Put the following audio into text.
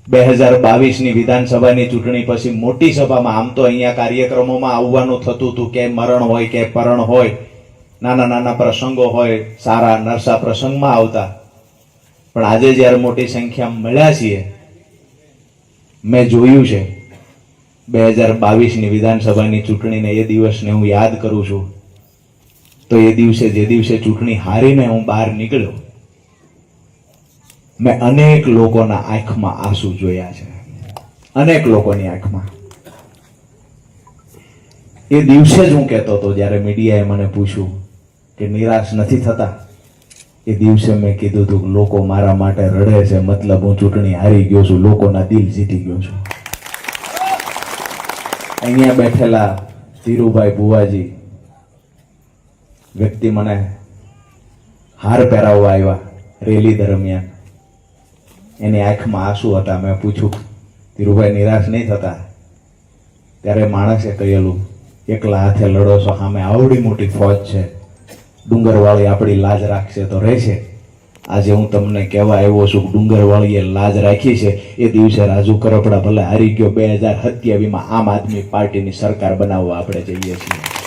2022ની વિધાનસભાની ચૂંટણી પછી મોટી સભામાં આમ તો અહીંયા કાર્યક્રમોમાં આવવાનું થતું હતું, કે મરણ હોય કે પરણ હોય, નાના નાના પ્રસંગો હોય, સારા નરસા પ્રસંગમાં આવતા. પણ આજે જ્યારે મોટી સંખ્યામાં મળ્યા છીએ, મેં જોયું છે 2022ની વિધાનસભાની ચૂંટણીને એ દિવસને હું યાદ કરું છું. તો એ દિવસે જે દિવસે ચૂંટણી હારીને હું બહાર નીકળ્યો, મેં અનેક લોકોના આંખમાં આંસુ જોયા છે, અનેક લોકોની આંખમાં. એ દિવસે જ હું કહેતો હતો, જ્યારે મીડિયાએ મને પૂછ્યું કે નિરાશ નથી થતા, એ દિવસે મેં કીધું હતું કે લોકો મારા માટે રડે છે, મતલબ હું ચૂંટણી હારી ગયો છું, લોકોના દિલ જીતી ગયો છું. અહીંયા બેઠેલા ધીરુભાઈ ભુવાજી વ્યક્તિ મને હાર પહેરાવવા આવ્યા રેલી દરમિયાન, એની આંખમાં આંસુ હતા. મેં પૂછ્યું, ધીરુભાઈ નિરાશ નહીં થતા? ત્યારે માણસે કહેલું, એકલા હાથે લડો છો, સામે આવડી મોટી ફોજ છે, ડુંગરવાળી આપણી લાજ રાખશે તો રહેશે. આજે હું તમને કહેવા આવ્યો છું, ડુંગરવાળીએ લાજ રાખી છે. એ દિવસે રાજુ કરપડા ભલે હારી ગયો, 2027માં આમ આદમી પાર્ટીની સરકાર બનાવવા આપણે જઈએ છીએ.